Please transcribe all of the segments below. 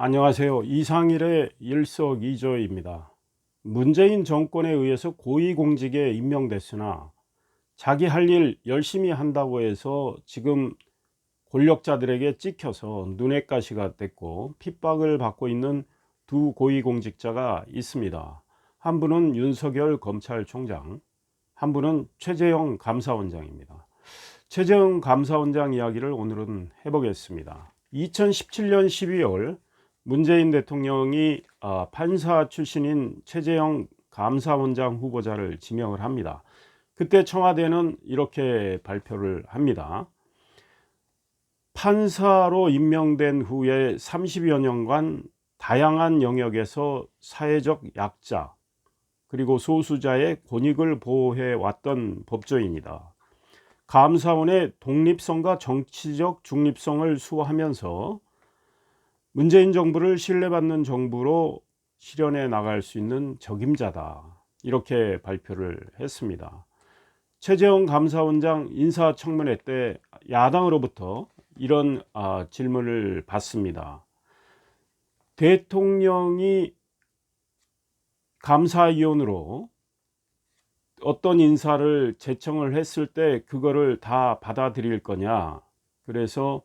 안녕하세요. 이상일의 일석이조입니다. 문재인 정권에 의해서 고위공직에 임명됐으나 자기 할 일 열심히 한다고 해서 지금 권력자들에게 찍혀서 눈엣 가시가 됐고 핍박을 받고 있는 두 고위공직자가 있습니다. 한 분은 윤석열 검찰총장, 한 분은 최재형 감사원장입니다. 최재형 감사원장 이야기를 오늘은 해보겠습니다. 2017년 12월 문재인 대통령이 판사 출신인 최재형 감사원장 후보자를 지명을 합니다. 그때 청와대는 이렇게 발표를 합니다. 판사로 임명된 후에 30여 년간 다양한 영역에서 사회적 약자 그리고 소수자의 권익을 보호해 왔던 법조인이다. 감사원의 독립성과 정치적 중립성을 수호하면서 문재인 정부를 신뢰받는 정부로 실현해 나갈 수 있는 적임자다. 이렇게 발표를 했습니다. 최재형 감사원장 인사청문회 때 야당으로부터 이런 질문을 받습니다. 대통령이 감사위원으로 어떤 인사를 제청을 했을 때 그거를 다 받아들일 거냐. 그래서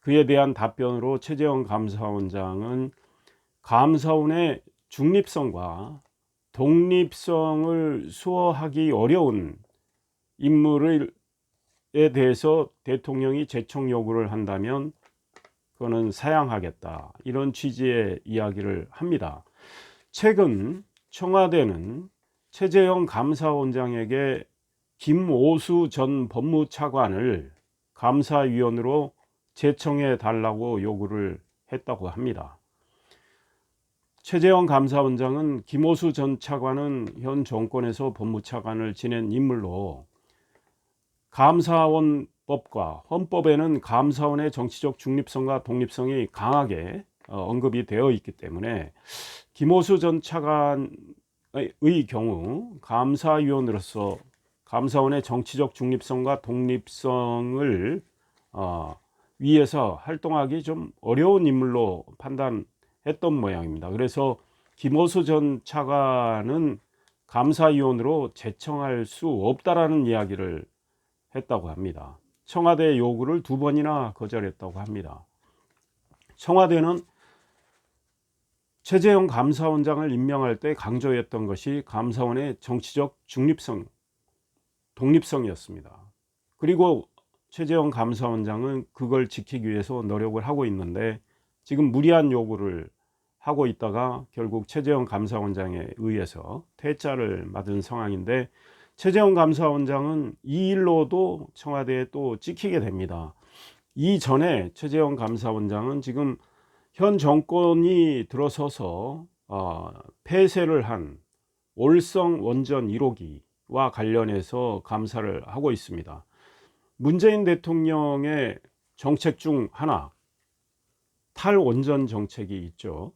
그에 대한 답변으로 최재형 감사원장은 감사원의 중립성과 독립성을 수호하기 어려운 인물에 대해서 대통령이 제청 요구를 한다면 그거는 사양하겠다. 이런 취지의 이야기를 합니다. 최근 청와대는 최재형 감사원장에게 김오수 전 법무차관을 감사위원으로 제청해 달라고 요구를 했다고 합니다. 최재형 감사원장은 김오수 전 차관은 현 정권에서 법무차관을 지낸 인물로 감사원법과 헌법에는 감사원의 정치적 중립성과 독립성이 강하게 언급이 되어 있기 때문에 김오수 전 차관의 경우 감사위원으로서 감사원의 정치적 중립성과 독립성을 위에서 활동하기 좀 어려운 인물로 판단했던 모양입니다. 그래서 김오수 전 차관은 감사위원으로 제청할 수 없다라는 이야기를 했다고 합니다. 청와대 요구를 2번이나 거절했다고 합니다. 청와대는 최재형 감사원장을 임명할 때 강조했던 것이 감사원의 정치적 중립성, 독립성이었습니다. 그리고 최재형 감사원장은 그걸 지키기 위해서 노력을 하고 있는데 지금 무리한 요구를 하고 있다가 결국 최재형 감사원장에 의해서 퇴짜를 맞은 상황인데 최재형 감사원장은 이 일로도 청와대에 또 찍히게 됩니다. 이전에 최재형 감사원장은 지금 현 정권이 들어서서 폐쇄를 한 올성 원전 1호기와 관련해서 감사를 하고 있습니다. 문재인 대통령의 정책 중 하나, 탈원전 정책이 있죠.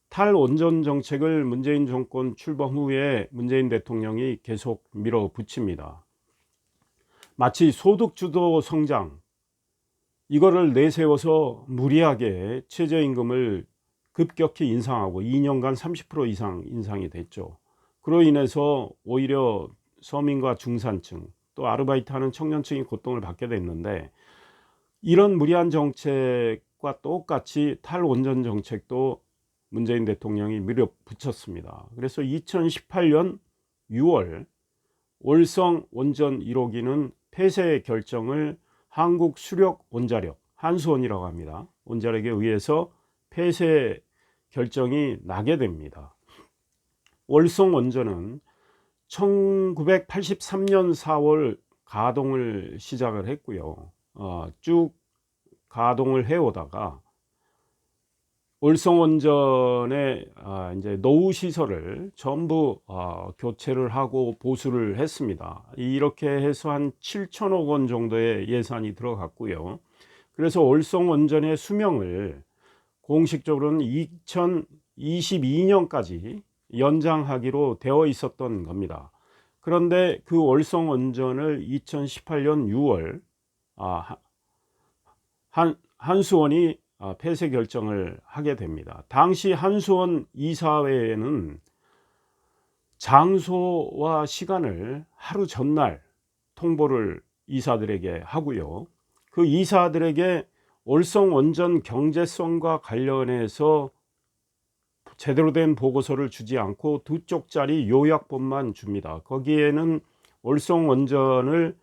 탈원전 정책을 문재인 정권 출범 후에 문재인 대통령이 계속 밀어붙입니다. 마치 소득주도 성장, 이거를 내세워서 무리하게 최저임금을 급격히 인상하고 2년간 30% 이상 인상이 됐죠. 그로 인해서 오히려 서민과 중산층, 또 아르바이트하는 청년층이 고통을 받게 됐는데 이런 무리한 정책과 똑같이 탈원전 정책도 문재인 대통령이 밀어붙였습니다. 그래서 2018년 6월 올성 원전 1호기는 폐쇄 결정을 한국수력원자력, 한수원이라고 합니다. 원자력에 의해서 폐쇄 결정이 나게 됩니다. 올성 원전은 1983년 4월 가동을 시작을 했고요. 쭉 가동을 해오다가 올성원전의 이제 노후 시설을 전부 교체를 하고 보수를 했습니다. 이렇게 해서 한 7천억 원 정도의 예산이 들어갔고요. 그래서 올성원전의 수명을 공식적으로는 2022년까지 연장하기로 되어 있었던 겁니다. 그런데 그 올성원전을 2018년 6월 한수원이 폐쇄 결정을 하게 됩니다. 당시 한수원 이사회에는 장소와 시간을 하루 전날 통보를 이사들에게 하고요. 그 이사들에게 월성원전 경제성과 관련해서 제대로 된 보고서를 주지 않고 2쪽짜리 요약본만 줍니다. 거기에는 월성원전을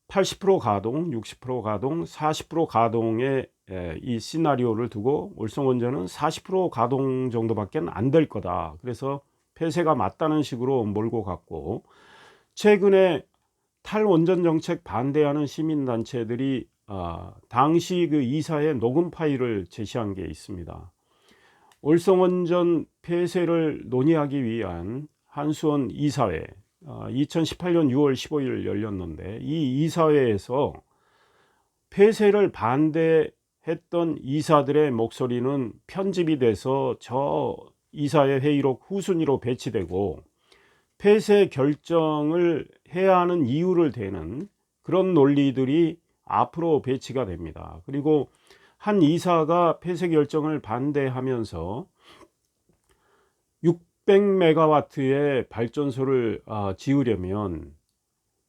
80% 가동, 60% 가동, 40% 가동의 이 시나리오를 두고 월성원전은 40% 가동 정도밖에 안 될 거다. 그래서 폐쇄가 맞다는 식으로 몰고 갔고, 최근에 탈원전 정책 반대하는 시민단체들이 당시 그 이사의 녹음 파일을 제시한 게 있습니다. 월성원전 폐쇄를 논의하기 위한 한수원 이사회 2018년 6월 15일 열렸는데, 이 이사회에서 폐쇄를 반대했던 이사들의 목소리는 편집이 돼서 저 이사회 회의록 후순위로 배치되고, 폐쇄 결정을 해야 하는 이유를 대는 그런 논리들이 앞으로 배치가 됩니다. 그리고 한 이사가 폐쇄 결정을 반대하면서 600메가와트의 발전소를 지으려면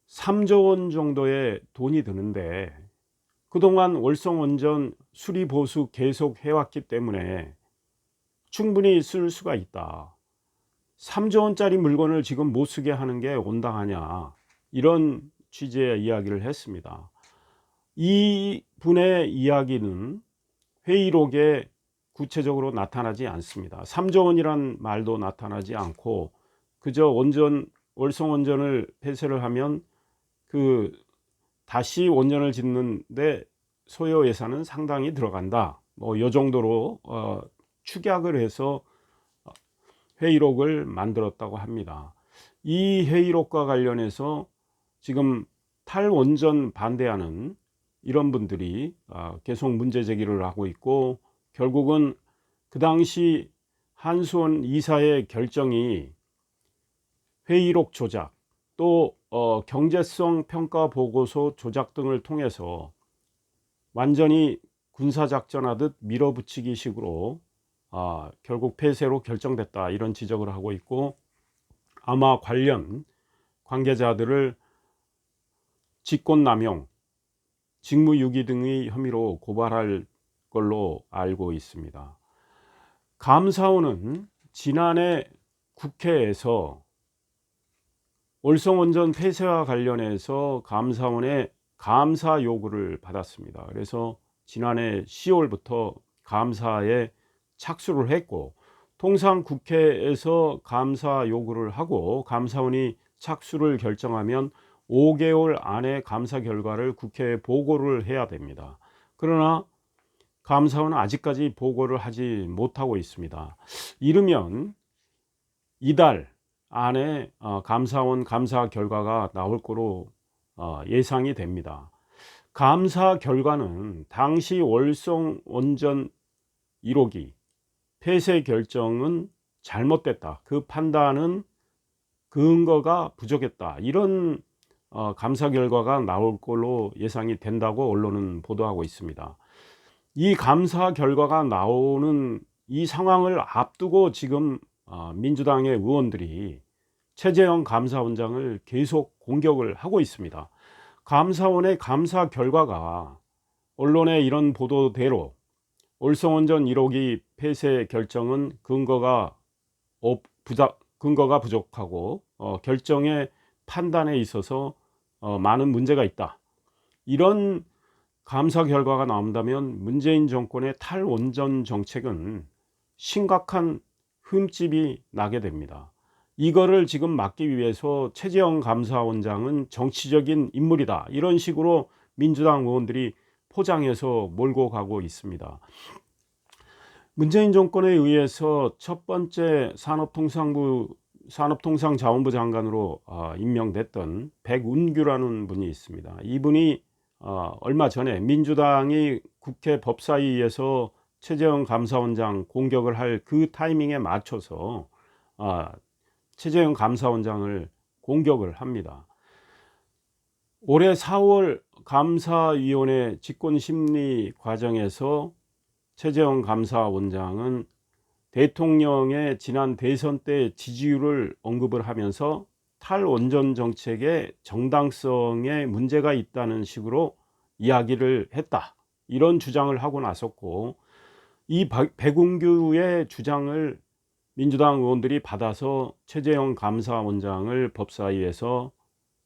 3조 원 정도의 돈이 드는데, 그동안 월성원전 수리보수 계속 해왔기 때문에 충분히 쓸 수가 있다. 3조 원짜리 물건을 지금 못 쓰게 하는 게 온당하냐, 이런 취지의 이야기를 했습니다. 이 분의 이야기는 회의록에 구체적으로 나타나지 않습니다. 3조 원이란 말도 나타나지 않고, 그저 월성원전을 폐쇄를 하면 다시 원전을 짓는데 소요 예산은 상당히 들어간다, 이 정도로 축약을 해서 회의록을 만들었다고 합니다. 이 회의록과 관련해서 지금 탈원전 반대하는 이런 분들이 계속 문제 제기를 하고 있고, 결국은 그 당시 한수원 이사의 결정이 회의록 조작, 또 경제성 평가 보고서 조작 등을 통해서 완전히 군사작전하듯 밀어붙이기 식으로 결국 폐쇄로 결정됐다, 이런 지적을 하고 있고, 아마 관련 관계자들을 직권남용, 직무유기 등의 혐의로 고발할 걸로 알고 있습니다. 감사원은 지난해 국회에서 월성원전 폐쇄와 관련해서 감사원의 감사 요구를 받았습니다. 그래서 지난해 10월부터 감사에 착수를 했고, 통상 국회에서 감사 요구를 하고 감사원이 착수를 결정하면 5개월 안에 감사 결과를 국회에 보고를 해야 됩니다. 그러나 감사원은 아직까지 보고를 하지 못하고 있습니다. 이르면 이달 안에 감사원 감사 결과가 나올 거로 예상이 됩니다. 감사 결과는 당시 월성원전 1호기 폐쇄 결정은 잘못됐다, 그 판단은 근거가 부족했다, 이런 감사 결과가 나올 걸로 예상이 된다고 언론은 보도하고 있습니다. 이 감사 결과가 나오는 이 상황을 앞두고 지금 민주당의 의원들이 최재형 감사원장을 계속 공격을 하고 있습니다. 감사원의 감사 결과가 언론의 이런 보도대로 월성원전 1호기 폐쇄 결정은 근거가 부족하고 결정의 판단에 있어서 많은 문제가 있다, 이런 감사 결과가 나온다면 문재인 정권의 탈원전 정책은 심각한 흠집이 나게 됩니다. 이거를 지금 막기 위해서 최재형 감사원장은 정치적인 인물이다, 이런 식으로 민주당 의원들이 포장해서 몰고 가고 있습니다. 문재인 정권에 의해서 첫 번째 산업통상자원부 장관으로 임명됐던 백운규라는 분이 있습니다. 이분이 얼마 전에 민주당이 국회 법사위에서 최재형 감사원장 공격을 할 그 타이밍에 맞춰서 최재형 감사원장을 공격을 합니다. 올해 4월 감사위원회 직권심리 과정에서 최재형 감사원장은 대통령의 지난 대선 때 지지율을 언급을 하면서 탈원전 정책의 정당성에 문제가 있다는 식으로 이야기를 했다, 이런 주장을 하고 나섰고, 이 백운규의 주장을 민주당 의원들이 받아서 최재형 감사원장을 법사위에서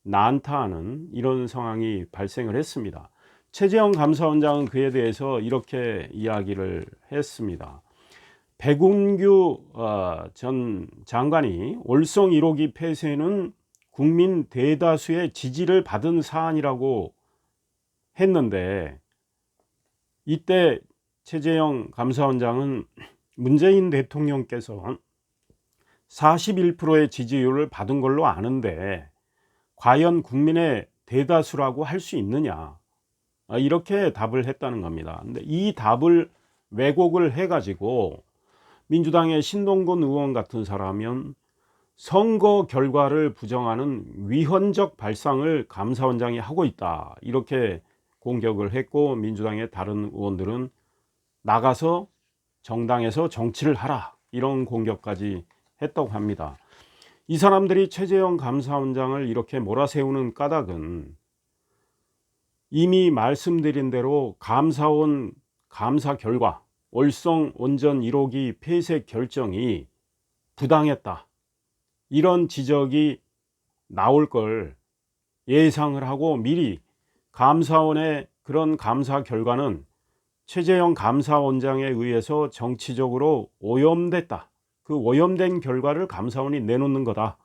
난타하는 이런 상황이 발생을 했습니다. 최재형 감사원장은 그에 대해서 이렇게 이야기를 했습니다. 백운규 전 장관이 월성 1호기 폐쇄는 국민 대다수의 지지를 받은 사안이라고 했는데, 이때 최재형 감사원장은 문재인 대통령께서 41%의 지지율을 받은 걸로 아는데 과연 국민의 대다수라고 할 수 있느냐, 이렇게 답을 했다는 겁니다. 근데 이 답을 왜곡을 해가지고 민주당의 신동근 의원 같은 사람은 선거 결과를 부정하는 위헌적 발상을 감사원장이 하고 있다, 이렇게 공격을 했고, 민주당의 다른 의원들은 나가서 정당에서 정치를 하라, 이런 공격까지 했다고 합니다. 이 사람들이 최재형 감사원장을 이렇게 몰아세우는 까닭은 이미 말씀드린 대로 감사원 감사 결과 월성 원전 1호기 폐쇄 결정이 부당했다, 이런 지적이 나올 걸 예상을 하고 미리 감사원의 그런 감사 결과는 최재형 감사원장에 의해서 정치적으로 오염됐다, 그 오염된 결과를 감사원이 내놓는 거다,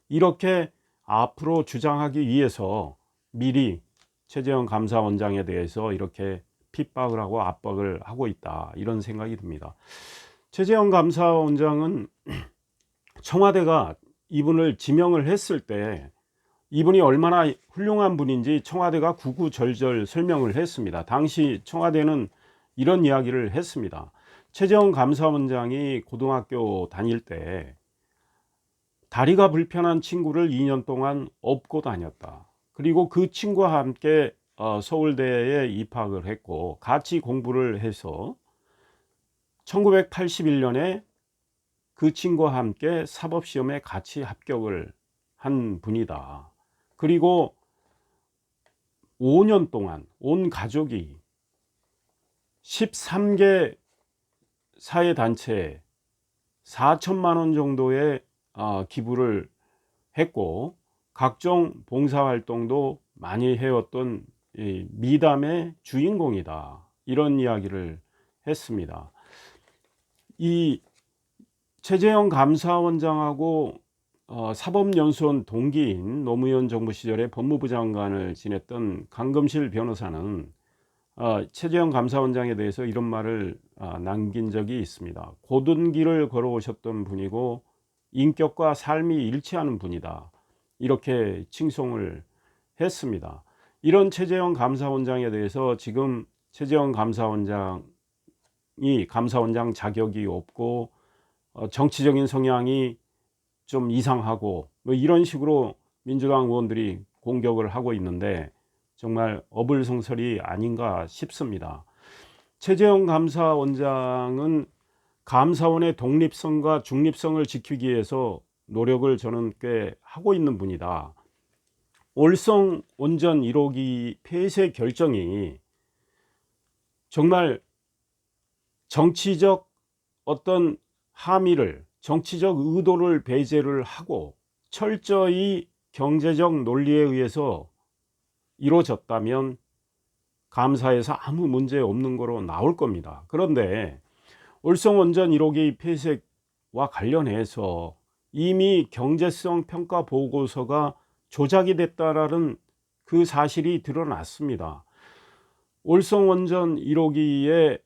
이렇게 앞으로 주장하기 위해서 미리 최재형 감사원장에 대해서 이렇게 핍박을 하고 압박을 하고 있다, 이런 생각이 듭니다. 최재형 감사원장은 청와대가 이분을 지명을 했을 때 이분이 얼마나 훌륭한 분인지 청와대가 구구절절 설명을 했습니다. 당시 청와대는 이런 이야기를 했습니다. 최재형 감사원장이 고등학교 다닐 때 다리가 불편한 친구를 2년 동안 업고 다녔다. 그리고 그 친구와 함께 서울대에 입학을 했고 같이 공부를 해서 1981년에 그 친구와 함께 사법시험에 같이 합격을 한 분이다. 그리고 5년 동안 온 가족이 13개 사회단체에 4천만 원 정도의 기부를 했고 각종 봉사활동도 많이 해왔던 미담의 주인공이다, 이런 이야기를 했습니다. 이 최재형 감사원장하고 사법연수원 동기인 노무현 정부 시절에 법무부 장관을 지냈던 강금실 변호사는 최재형 감사원장에 대해서 이런 말을 남긴 적이 있습니다. 고든 길을 걸어오셨던 분이고 인격과 삶이 일치하는 분이다, 이렇게 칭송을 했습니다. 이런 최재형 감사원장에 대해서 지금 최재형 감사원장이 감사원장 자격이 없고 정치적인 성향이 좀 이상하고 뭐 이런 식으로 민주당 의원들이 공격을 하고 있는데 정말 어불성설이 아닌가 싶습니다. 최재형 감사원장은 감사원의 독립성과 중립성을 지키기 위해서 노력을 저는 꽤 하고 있는 분이다. 월성 원전 1호기 폐쇄 결정이 정말 정치적 어떤 함의를, 정치적 의도를 배제를 하고 철저히 경제적 논리에 의해서 이루어졌다면 감사에서 아무 문제 없는 거로 나올 겁니다. 그런데 월성 원전 1호기 폐쇄와 관련해서 이미 경제성 평가 보고서가 조작이 됐다라는 그 사실이 드러났습니다. 월성 원전 1호기의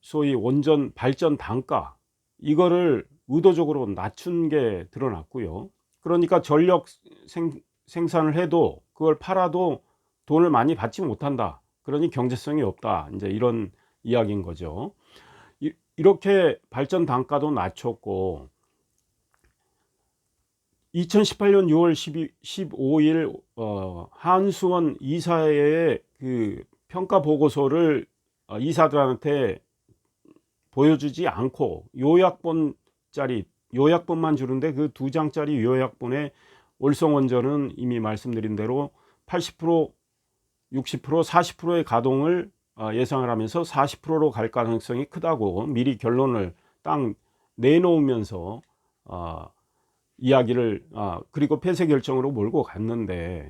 소위 원전 발전 단가, 이거를 의도적으로 낮춘 게 드러났고요. 그러니까 전력 생산을 해도 그걸 팔아도 돈을 많이 받지 못한다, 그러니 경제성이 없다, 이제 이런 이야기인 거죠. 이렇게 발전 단가도 낮췄고 2018년 6월 15일 한수원 이사회의 그 평가 보고서를 이사들한테 보여주지 않고 요약본만 주는데 그 2장짜리 요약본에 월성원전은 이미 말씀드린 대로 80%, 60%, 40%의 가동을 예상을 하면서 40%로 갈 가능성이 크다고 미리 결론을 딱 내놓으면서 이야기를 그리고 폐쇄 결정으로 몰고 갔는데,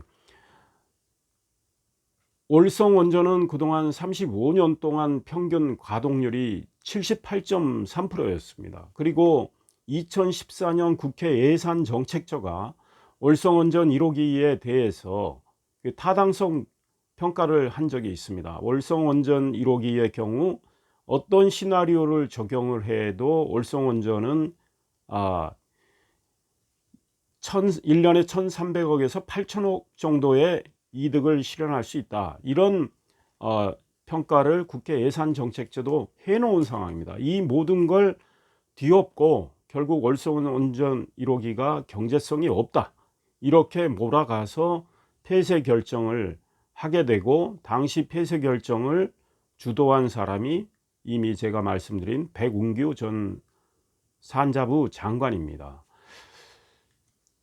월성원전은 그동안 35년 동안 평균 가동률이 78.3%였습니다. 그리고 2014년 국회 예산정책처가 월성원전 1호기에 대해서 타당성 평가를 한 적이 있습니다. 월성원전 1호기의 경우 어떤 시나리오를 적용을 해도 월성원전은 1년에 1,300억에서 8천억 정도의 이득을 실현할 수 있다, 이런 평가를 국회 예산정책처도 해놓은 상황입니다. 이 모든 걸 뒤엎고 결국 월성원전 1호기가 경제성이 없다, 이렇게 몰아가서 폐쇄 결정을 하게 되고, 당시 폐쇄 결정을 주도한 사람이 이미 제가 말씀드린 백운규 전 산자부 장관입니다.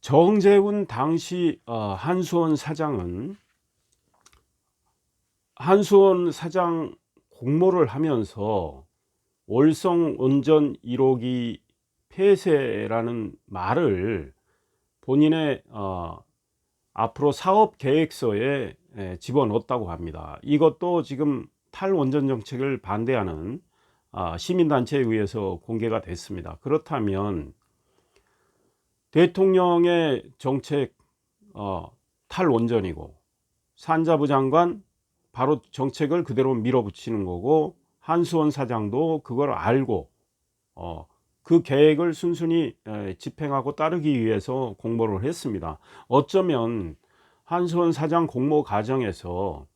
정재훈 당시 한수원 사장은 한수원 사장 공모를 하면서 월성원전 1호기 폐쇄라는 말을 본인의 앞으로 사업 계획서에 집어넣었다고 합니다. 이것도 지금 탈원전 정책을 반대하는 시민단체에 의해서 공개가 됐습니다. 그렇다면 대통령의 정책 탈원전이고, 산자부 장관 바로 정책을 그대로 밀어붙이는 거고, 한수원 사장도 그걸 알고 그 계획을 순순히 집행하고 따르기 위해서 공모를 했습니다. 어쩌면 한수원 사장 공모 과정에서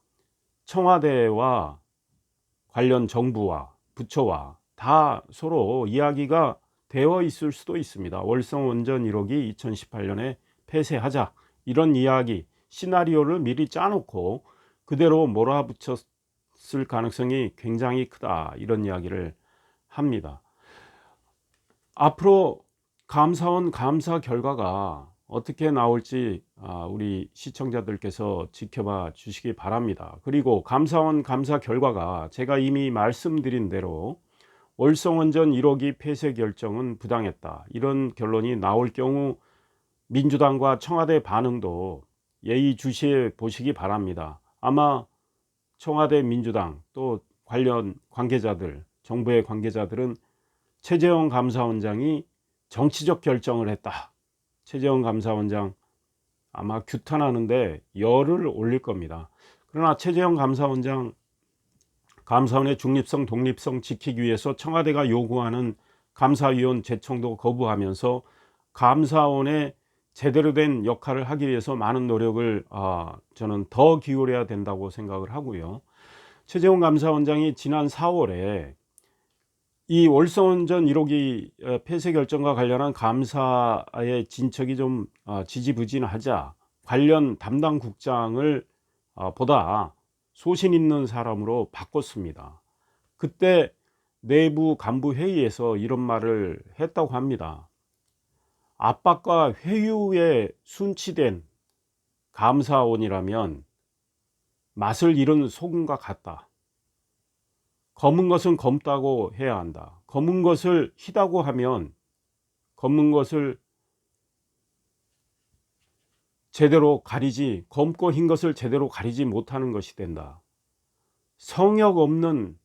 청와대와 관련 정부와 부처와 다 서로 이야기가 되어 있을 수도 있습니다. 월성원전 1호기 2018년에 폐쇄하자, 이런 이야기 시나리오를 미리 짜놓고 그대로 몰아붙였을 가능성이 굉장히 크다, 이런 이야기를 합니다. 앞으로 감사원 감사 결과가 어떻게 나올지 우리 시청자들께서 지켜봐 주시기 바랍니다. 그리고 감사원 감사 결과가 제가 이미 말씀드린 대로 월성원전 1호기 폐쇄 결정은 부당했다, 이런 결론이 나올 경우 민주당과 청와대 반응도 예의주시해 보시기 바랍니다. 아마 청와대, 민주당 또 관련 관계자들, 정부의 관계자들은 최재형 감사원장이 정치적 결정을 했다, 최재형 감사원장 아마 규탄하는데 열을 올릴 겁니다. 그러나 최재형 감사원장 감사원의 중립성, 독립성 지키기 위해서 청와대가 요구하는 감사위원 제청도 거부하면서 감사원의 제대로 된 역할을 하기 위해서 많은 노력을 저는 더 기울여야 된다고 생각을 하고요. 최재형 감사원장이 지난 4월에 이 월성원전 1호기 폐쇄 결정과 관련한 감사의 진척이 좀 지지부진하자 관련 담당 국장을 보다 소신 있는 사람으로 바꿨습니다. 그때 내부 간부 회의에서 이런 말을 했다고 합니다. 압박과 회유에 순치된 감사원이라면 맛을 잃은 소금과 같다. 검은 것은 검다고 해야 한다. 검은 것을 희다고 하면 검은 것을 제대로 가리지, 검고 흰 것을 제대로 가리지 못하는 것이 된다. 성역 없는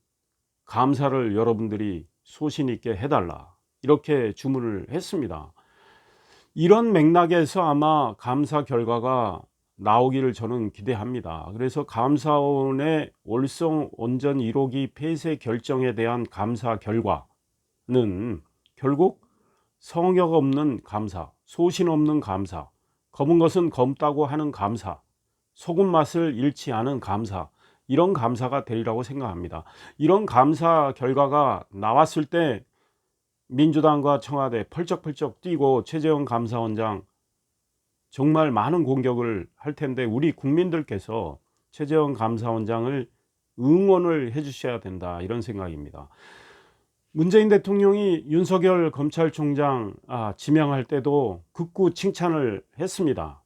감사를 여러분들이 소신 있게 해달라, 이렇게 주문을 했습니다. 이런 맥락에서 아마 감사 결과가 나오기를 저는 기대합니다. 그래서 감사원의 월성원전 1호기 폐쇄 결정에 대한 감사 결과는 결국 성역 없는 감사, 소신 없는 감사, 검은 것은 검다고 하는 감사, 소금 맛을 잃지 않은 감사, 이런 감사가 되리라고 생각합니다. 이런 감사 결과가 나왔을 때 민주당과 청와대 펄쩍펄쩍 뛰고 최재형 감사원장 정말 많은 공격을 할 텐데, 우리 국민들께서 최재형 감사원장을 응원을 해 주셔야 된다, 이런 생각입니다. 문재인 대통령이 윤석열 검찰총장 지명할 때도 극구 칭찬을 했습니다.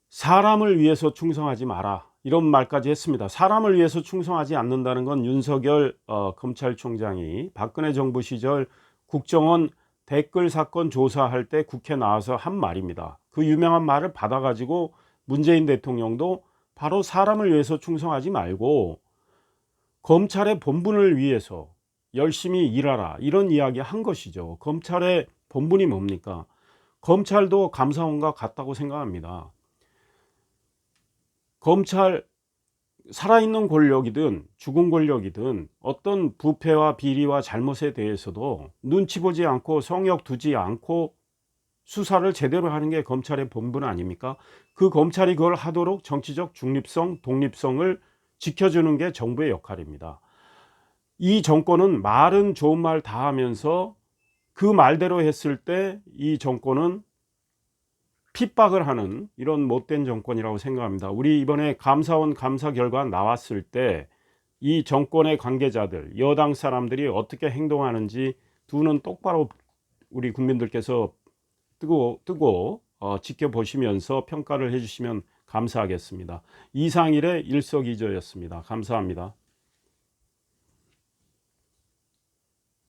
사람을 위해서 충성하지 마라, 이런 말까지 했습니다. 사람을 위해서 충성하지 않는다는 건 윤석열 검찰총장이 박근혜 정부 시절 국정원 댓글 사건 조사할 때 국회 나와서 한 말입니다. 그 유명한 말을 받아가지고 문재인 대통령도 바로 사람을 위해서 충성하지 말고 검찰의 본분을 위해서 열심히 일하라, 이런 이야기 한 것이죠. 검찰의 본분이 뭡니까? 검찰도 감사원과 같다고 생각합니다. 검찰, 살아있는 권력이든 죽은 권력이든 어떤 부패와 비리와 잘못에 대해서도 눈치 보지 않고 성역 두지 않고 수사를 제대로 하는 게 검찰의 본분 아닙니까? 그 검찰이 그걸 하도록 정치적 중립성, 독립성을 지켜주는 게 정부의 역할입니다. 이 정권은 말은 좋은 말 다 하면서 그 말대로 했을 때 이 정권은 핍박을 하는 이런 못된 정권이라고 생각합니다. 우리 이번에 감사원 감사 결과 나왔을 때 이 정권의 관계자들, 여당 사람들이 어떻게 행동하는지 두 눈 똑바로 우리 국민들께서 뜨고 지켜보시면서 평가를 해주시면 감사하겠습니다. 이상일의 일석이조였습니다. 감사합니다.